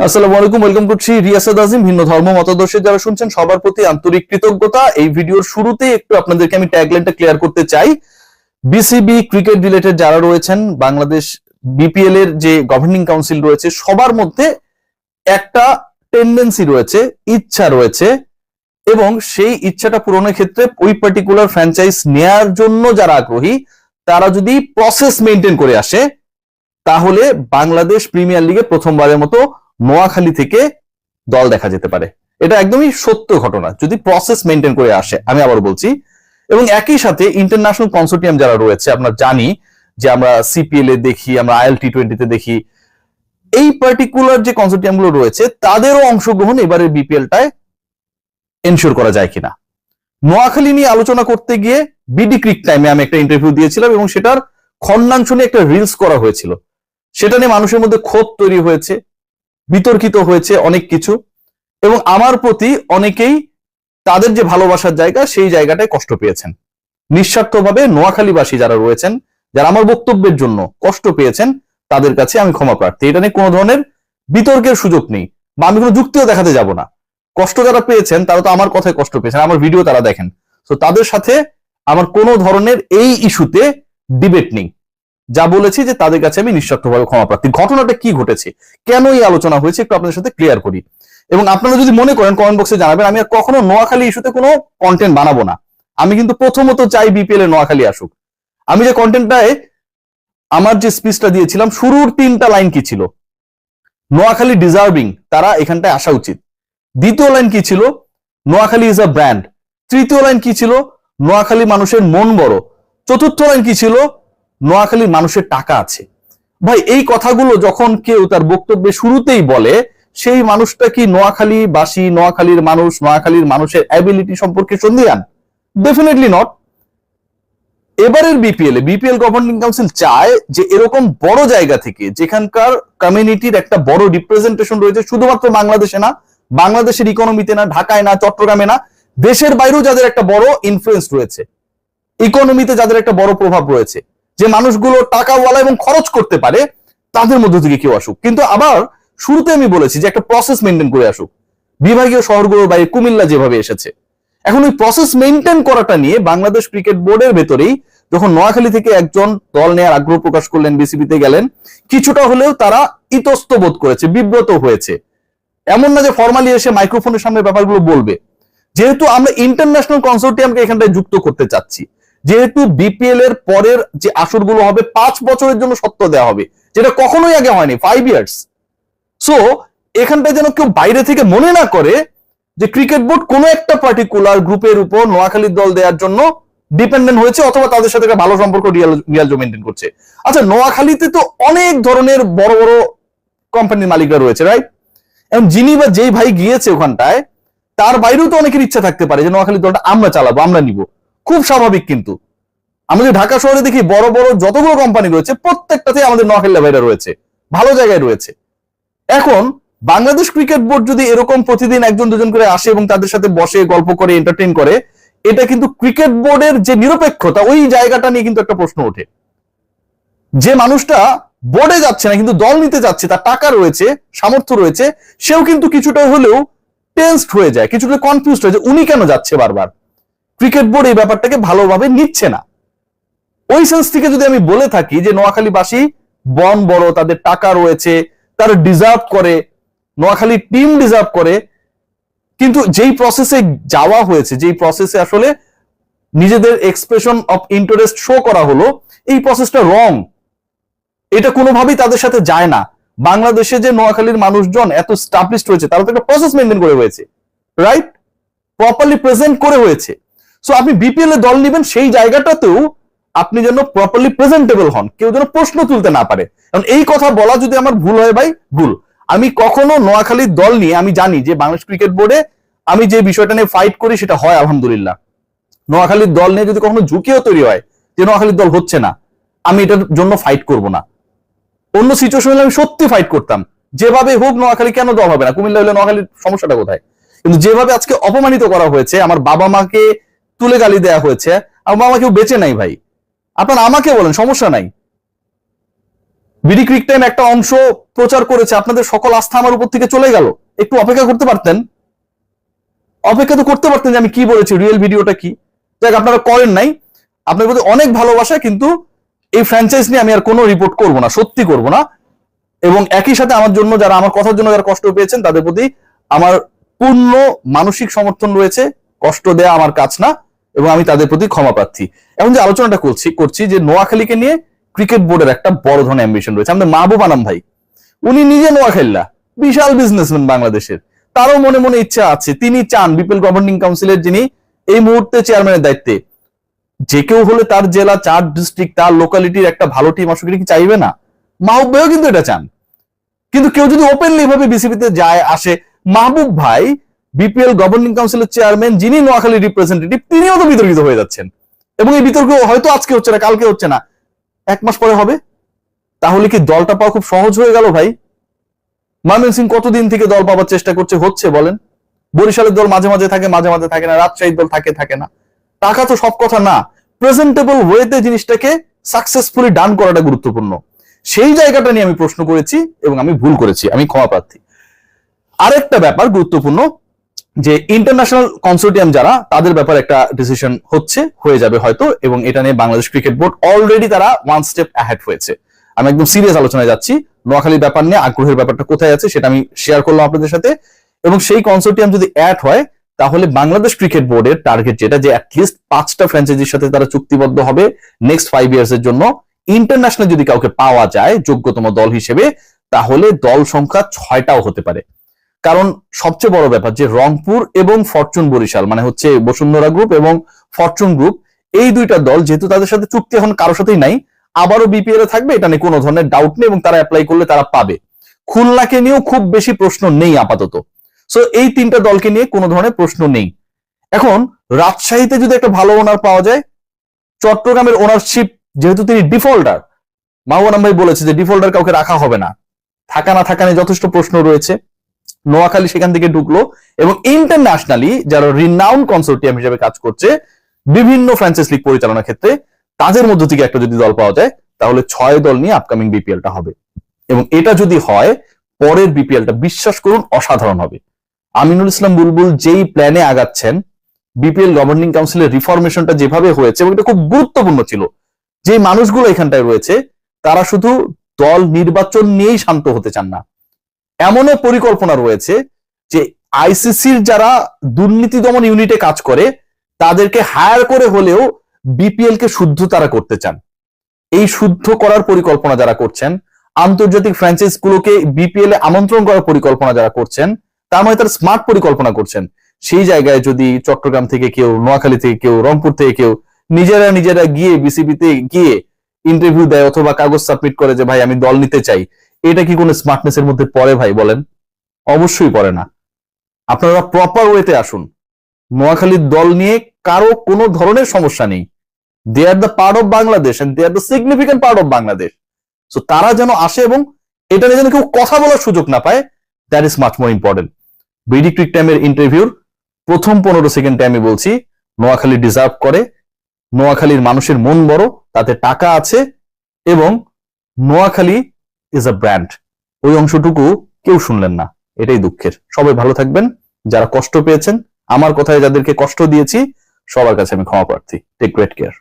আসসালামু আলাইকুম, ওয়েলকাম করছি রিয়াসাদ আজিম। ভিন্ন ধর্ম মতাদর্শে যারা শুনছেন সবার প্রতি আন্তরিক কৃতজ্ঞতা। এই ভিডিওর শুরুতেই একটু আপনাদেরকে আমি ট্যাগলাইনটা ক্লিয়ার করতে চাই। বিসিবি ক্রিকেট রিলেটেড যারা রয়েছেন, বাংলাদেশ বিপিএল এর যে গভর্নিং কাউন্সিল রয়েছে, সবার মধ্যে একটা টেন্ডেন্সি রয়েছে, ইচ্ছা রয়েছে, এবং সেই ইচ্ছাটা পূরণের ক্ষেত্রে ওই পার্টিকুলার ফ্র্যাঞ্চাইজ নেয়ার জন্য যারা আগ্রহী, তারা যদি প্রসেস মেনটেন করে আসে, তাহলে বাংলাদেশ প্রিমিয়ার লিগে প্রথমবারের মতো নোয়াখালী থেকে দল দেখা যেতে পারে। এটা একদমই সত্য ঘটনা, যদি প্রসেস মেনটেন করে আসে। আমি আবার বলছি, এবং একই সাথে ইন্টারন্যাশনাল কনসোর্টিয়াম যারা রয়েছে, আমরা জানি যে আমরা সিপিএল এ দেখি, আমরা IL-T20 তে দেখি, এই পার্টিকুলার যে কনসোর্টিয়াম গুলো রয়েছে তাদেরও অংশগ্রহণ এবারের বিপিএলটায় এনশিওর করা যায় কিনা। নোয়াখালী নিয়ে আলোচনা করতে গিয়ে বিডি ক্রিক টাইমে আমি একটা ইন্টারভিউ দিয়েছিলাম এবং সেটার খন্ডাংশ নিয়ে একটা রিলস করা হয়েছিল। সেটা নিয়ে মানুষের মধ্যে ক্ষোভ তৈরি হয়েছে, বিতর্কিত হয়েছে অনেক কিছু, এবং আমার প্রতি অনেকেই তাদের যে ভালোবাসার জায়গা সেই জায়গাটায় কষ্ট পেয়েছেন। নিঃস্বার্থভাবে নোয়াখালীবাসী যারা রয়েছেন, যারা আমার বক্তব্যের জন্য কষ্ট পেয়েছেন, তাদের কাছে আমি ক্ষমা প্রার্থী। এটা নিয়ে কোনো ধরনের বিতর্কের সুযোগ নেই, বা আমি কোনো যুক্তিও দেখাতে যাব না। কষ্ট যারা পেয়েছেন তারা তো আমার কথায় কষ্ট পেয়েছেন, আমার ভিডিও তারা দেখেন, তো তাদের সাথে আমার কোনো ধরনের এই ইস্যুতে ডিবেট নেই। যা বলেছি যে তাদের কাছে আমি নিঃস্বার্থভাবে ক্ষমা প্রার্থী। ঘটনাটা কি ঘটেছে, কেন এই আলোচনা হয়েছে, একটু আপনাদের সাথে ক্লিয়ার করি। এবং আপনারা যদি মনে করেন কমেন্ট বক্সে জানাবেন। আমি আর কখনো নোয়াখালী ইস্যুতে কোনো কন্টেন্ট বানাবো না। আমি কিন্তু প্রথমত চাই বিপিএল এ নোয়াখালী আসুক। আমি যে কন্টেন্টটায় আমার যে স্পিচটা দিয়েছিলাম, শুরুর 3টা লাইন কি ছিল? নোয়াখালী ডিজার্ভিং, তারা এখানটায় আসা উচিত। দ্বিতীয় লাইন কি ছিল? Noakhali is a brand. তৃতীয় লাইন কি ছিল? নোয়াখালী মানুষের মন বড়। চতুর্থ লাইন কি ছিল? নোয়াখালীর মানুষের টাকা আছে। ভাই, এই কথাগুলো যখন কেউ তার বক্তব্যে শুরুতেই বলে, সেই মানুষটা কি নোয়াখালীবাসী, নোয়াখালীর মানুষ, নোয়াখালীর মানুষের অ্যাবিলিটি সম্পর্কে সন্দিহান? Definitely not. এবারের বিপিএল গভর্নিং কাউন্সিল চায় যে এরকম বড় জায়গা থেকে, যেখানকার কমিউনিটির একটা বড় রিপ্রেজেন্টেশন রয়েছে, শুধুমাত্র বাংলাদেশে না, বাংলাদেশের ইকোনমিতে না, ঢাকায় না, চট্টগ্রামে না, দেশের বাইরেও যাদের একটা বড় ইনফ্লুয়েন্স রয়েছে, ইকোনমিতে যাদের একটা বড় প্রভাব রয়েছে, যে মানুষগুলো টাকাওয়ালা এবং খরচ করতে পারে, তাদের মধ্যে থেকে কেউ আসুক। কিন্তু আবার শুরুতে আমি বলেছি যে একটা প্রসেস মেনটেন করে আসুক। বিভাগীয় শহরগুলোর বাইরে কুমিল্লা যেভাবে এসেছে, এখন ওই প্রসেস মেনটেন করাটা নিয়ে বাংলাদেশ ক্রিকেট বোর্ডের ভেতরেই যখন নোয়াখালী থেকে একজন দল নেওয়ার আগ্রহ প্রকাশ করলেন, বিসিবিতে গেলেন, কিছুটা হলেও তারা ইতস্ত বোধ করেছে, বিব্রত হয়েছে। এমন না যে ফর্মালি এসে মাইক্রোফোনের সামনে ব্যাপারগুলো বলবে। যেহেতু আমরা ইন্টারন্যাশনাল কনসোর্টিয়ামকে এখানটায় যুক্ত করতে চাচ্ছি, যেহেতু বিপিএল এর পরের যে আসরগুলো হবে 5 বছরের জন্য সত্ত্ব দেওয়া হবে, যেটা কখনোই আগে হয়নি, 5 ইয়ার্স। সো এখানটায় যেন কেউ বাইরে থেকে মনে না করে যে ক্রিকেট বোর্ড কোনো একটা পার্টিকুলার গ্রুপের উপর নোয়াখালীর দল দেওয়ার জন্য ডিপেন্ডেন্ট হয়েছে, অথবা তাদের সাথে একটা ভালো সম্পর্ক রিয়াল মেনটেন করছে। আচ্ছা, নোয়াখালীতে তো অনেক ধরনের বড় বড় কোম্পানির মালিকরা রয়েছে, রাইট? এবং যিনি বা যেই ভাই গিয়েছে ওখানটায়, তার বাইরেও তো অনেকের ইচ্ছা থাকতে পারে যে নোয়াখালীর দলটা আমরা চালাবো, আমরা নিব। খুব স্বাভাবিক। কিন্তু আমাদের ঢাকা শহরে দেখি বড় বড় যতগুলো কোম্পানি রয়েছে, প্রত্যেকটাতে আমাদের নোয়াখালী ভাইরা রয়েছে, ভালো জায়গায় রয়েছে। এখন বাংলাদেশ ক্রিকেট বোর্ড যদি এরকম প্রতিদিন একজন দুজন করে আসে এবং তাদের সাথে বসে গল্প করে, এন্টারটেইন করে, এটা কিন্তু ক্রিকেট বোর্ডের যে নিরপেক্ষতা, ওই জায়গাটা নিয়ে কিন্তু একটা প্রশ্ন ওঠে। যে মানুষটা বোর্ডে যাচ্ছে না কিন্তু দল নিতে যাচ্ছে, তার টাকা রয়েছে, সামর্থ্য রয়েছে, সেও কিন্তু কিছুটা হলেও টেন্সড হয়ে যায়, কিছুটা কনফিউজড হয়ে যায়, উনি কেন যাচ্ছে বারবার। ক্রিকেট বোর্ড এই ব্যাপারটাকে ভালোভাবে নিচ্ছে না। ওই সেন্স থেকে যদি আমি বলে থাকি যে নোয়াখালীবাসী বন বড়, তাদের টাকা রয়েছে, তারা ডিজার্ভ করে, নোয়াখালী টিম ডিজার্ভ করে, কিন্তু যেই প্রসেসে যাওয়া হয়েছে, যেই প্রসেসে আসলে নিজেদের এক্সপ্রেশন অফ ইন্টারেস্ট শো করা হলো, এই প্রসেসটা রং। এটা কোনোভাবেই তাদের সাথে যায় না। বাংলাদেশে যে নোয়াখালীর মানুষজন এত স্টাবলিশড হয়েছে, তারা তো একটা প্রসেস মেনটেন করে হয়েছে, রাইট? প্রপারলি প্রেজেন্ট করে হয়েছে। সো আপনি বিপিএল এ দল নেবেন, সেই জায়গাটাতেও আপনি যেন প্রপারলি প্রেজেন্টেবল হন, কেউ যেন প্রশ্ন তুলতে না পারে। কারণ এই কথা বলা যদি আমার ভুল হয়, ভাই ভুল। আমি কখনো নোয়াখালীর দল নিয়ে, আমি জানি যে বাংলাদেশ ক্রিকেট বোর্ডে আমি যে বিষয়টা নিয়ে ফাইট করি সেটা হয় আলহামদুলিল্লাহ। নোয়াখালীর দল নিয়ে যদি কখনো ঝুঁকিও তৈরি হয় যে নোয়াখালীর দল হচ্ছে না, আমি এটার জন্য ফাইট করব না। অন্য সিচুয়েশন হলে আমি সত্যি ফাইট করতাম, যেভাবে হোক নোয়াখালী কেন দল হবে না, কুমিল্লা হলে নোয়াখালীর সমস্যাটা কোথায়? কিন্তু যেভাবে আজকে অপমানিত করা হয়েছে, আমার বাবা মাকে তুলে গালি দেওয়া হয়েছে, আমার বাবা কেউ বেঁচে নাই ভাই, আপনারা আমাকে বলেন, সমস্যা নাই। বিডি ক্রিক টাইম একটা অংশ প্রচার করেছে, আপনাদের সকল আস্থা আমার উপর থেকে চলে গেল। একটু অপেক্ষা করতে পারতেন, অপেক্ষা তো করতে পারতেন যে আমি কি বলেছি, রিয়েল ভিডিওটা কি। দেখ, আপনারা করেন নাই, আপনার প্রতি অনেক ভালোবাসা, কিন্তু এই ফ্র্যাঞ্চাইজ নিয়ে আমি আর কোনো রিপোর্ট করব না, সত্যি করব না। এবং একই সাথে আমার জন্য যারা, আমার কথার জন্য যারা কষ্ট পেয়েছেন তাদের প্রতি আমার পূর্ণ মানসিক সমর্থন রয়েছে। কষ্ট দেয়া আমার কাজ না, এবং আমি তাদের প্রতি ক্ষমা প্রার্থী। এখন যে আলোচনাটা করছি যে নোয়াখালীকে নিয়ে ক্রিকেট বোর্ডের একটা বড় ধরনের অ্যাম্বিশন রয়েছে। আমাদের মাহবুব আনাম ভাই, উনি নিজে নোয়াখালীরা, বিশাল বিজনেসম্যান বাংলাদেশের, তারও মনে মনে ইচ্ছা আছে, তিনি চান বিপিএল গভর্নিং কাউন্সিলের যিনি এই মুহূর্তে চেয়ারম্যানের দায়িত্বে, যে কেউ হলে তার জেলা, 4 ডিস্ট্রিক্ট, তার লোকালিটির একটা ভালো টিম আসুক, কি চাইবে না? মাহবুব ভাইও কিন্তু এটা চান। কিন্তু কেউ যদি ওপেনলি ভাবে বিসিবিতে যায় আসে, মাহবুব ভাই বিপিএল গভর্নিং কাউন্সিলের চেয়ারম্যান, যিনি নোয়াখালী রিপ্রেজেন্টেটিভ, তিনিও তো বিতর্কিত হয়ে যাচ্ছেন। এবং এই বিতর্ক হয়তো আজকে হচ্ছে না, কালকে হচ্ছে না, 1 মাস পরে হবে। তাহলে কি দলটা পাওয়া খুব সহজ হয়ে গেল ভাই? ময়মনসিংহ কতদিন থেকে দল পাওয়ার চেষ্টা করছে, হচ্ছে বলেন? বরিশালের দল মাঝে মাঝে থাকে, মাঝে মাঝে থাকে না, রাজশাহীর দল থাকে না। টাকা তো সব কথা না, প্রেজেন্টেবল ওয়েতে জিনিসটাকে সাকসেসফুলি ডান করাটা গুরুত্বপূর্ণ। সেই জায়গাটা নিয়ে আমি প্রশ্ন করেছি এবং আমি ভুল করেছি, আমি ক্ষমা প্রার্থী। আরেকটা ব্যাপার গুরুত্বপূর্ণ, যে ইন্টারন্যাশনাল কনসোর্টিয়াম যারা, তাদের ব্যাপারে একটা ডিসিশন হয়ে যাবে হয়তো, এবং এটা নিয়ে বাংলাদেশ ক্রিকেট বোর্ড অলরেডি তারা 1 স্টেপ অ্যাহেড হয়েছে। আমি একদম সিরিয়াস আলোচনায় যাচ্ছি। নোয়াখালীর ব্যাপার নিয়ে আগ্রহের ব্যাপারটা কোথায় আছে সেটা আমি শেয়ার করলাম আপনাদের সাথে। এবং সেই কনসোর্টিয়াম যদি অ্যাড হয়, তাহলে বাংলাদেশ ক্রিকেট বোর্ডের টার্গেট যেটা, যে অ্যাটলিস্ট 5টা ফ্র্যাঞ্চাইজির সাথে তারা চুক্তিবদ্ধ হবে নেক্সট 5 ইয়ার্স এর জন্য। ইন্টারন্যাশনাল যদি কাউকে পাওয়া যায় যোগ্যতম দল হিসেবে, তাহলে দল সংখ্যা 6টাও হতে পারে। কারণ সবচেয়ে বড় ব্যাপার যে রংপুর এবং ফরচুন বরিশাল, মানে হচ্ছে বসুন্ধরা গ্রুপ এবং ফরচুন গ্রুপ, এই 2টা দল যেহেতু তাদের সাথে চুক্তি এখন কারোর সাথেই নাই, আবারও বিপিএল এ থাকবে, এটা নিয়ে কোনো ধরনের ডাউট নেই, এবং তারা অ্যাপ্লাই করলে তারা পাবে। খুলনাকে নিয়েও খুব বেশি প্রশ্ন নেই আপাতত। সো এই 3টা দলকে নিয়ে কোনো ধরনের প্রশ্ন নেই। এখন রাজশাহীতে যদি একটা ভালো ওনার পাওয়া যায়, চট্টগ্রামের ওনারশিপ যেহেতু তিনি ডিফল্টার, মাহবুব ভাই বলেছে যে ডিফল্টার কাউকে রাখা হবে না, থাকা না থাকা নিয়ে যথেষ্ট প্রশ্ন রয়েছে। নোয়াখালী সেখান থেকে ঢুকলো, এবং ইন্টারন্যাশনালি যারা রিনাউন্ড কনসোর্টিয়াম হিসেবে কাজ করছে বিভিন্ন ফ্র্যাঞ্চাইজ লিগ পরিচালনার ক্ষেত্রে, তাদের মধ্য থেকে একটা যদি দল পাওয়া যায়, তাহলে 6 দল নিয়ে আপকামিং বিপিএলটা হবে। এবং এটা যদি হয়, পরের বিপিএলটা বিশ্বাস করুন অসাধারণ হবে। আমিনুল ইসলাম বুলবুল যেই প্ল্যানে আগাচ্ছেন, বিপিএল গভর্নিং কাউন্সিলের রিফরমেশনটা যেভাবে হয়েছে, এবং এটা খুব গুরুত্বপূর্ণ ছিল, যে মানুষগুলো এখানটায় রয়েছে তারা শুধু দল নির্বাচন নিয়েই শান্ত হতে চান না, এমনও পরিকল্পনা রয়েছে যে আইসিসির যারা দুর্নীতি দমন ইউনিটে কাজ করে তাদেরকে হায়ার করে হলেও বিপিএল কে শুদ্ধ তারা করতে চান। এই শুদ্ধ করার পরিকল্পনা যারা করছেন, আন্তর্জাতিক ফ্র্যাঞ্চাইজ গুলোকে বিপিএল এ আমন্ত্রণ করার পরিকল্পনা যারা করছেন, তার মানে তারা স্মার্ট পরিকল্পনা করছেন। সেই জায়গায় যদি চট্টগ্রাম থেকে কেউ, নোয়াখালী থেকে কেউ, রংপুর থেকে কেউ নিজেরা গিয়ে বিসিবিতে গিয়ে ইন্টারভিউ দেয় অথবা কাগজ সাবমিট করে যে ভাই আমি দল নিতে চাই, এটা কি কোনো স্মার্টনেস এর মধ্যে পড়ে ভাই বলেন? অবশ্যই পড়ে না। আপনারা প্রপার ওয়েতে আসুন। নোয়াখালীর দল নিয়ে কারো কোনো ধরনের সমস্যা নেই। They are the part of Bangladesh and they are the significant part of Bangladesh. So তারা যেন আসে, এবং এটা নিয়ে যেন কেউ কথা বলার সুযোগ না পায়, that is much more important. BD cric টাইমের ইন্টারভিউর প্রথম 15 সেকেন্ডে আমি বলছি, নোয়াখালী ডিজার্ভ করে, নোয়াখালীর মানুষের মন বড়, তাতে টাকা আছে, এবং নোয়াখালী ইজ আ ব্র্যান্ড। ওই অংশটুকু কেউ শুনলেন না, এটাই দুঃখের। সবাই ভালো থাকবেন। যারা কষ্ট পেয়েছেন, আমার কথায় যাদেরকে কষ্ট দিয়েছি, সবার কাছে আমি ক্ষমা প্রার্থী। Take great care.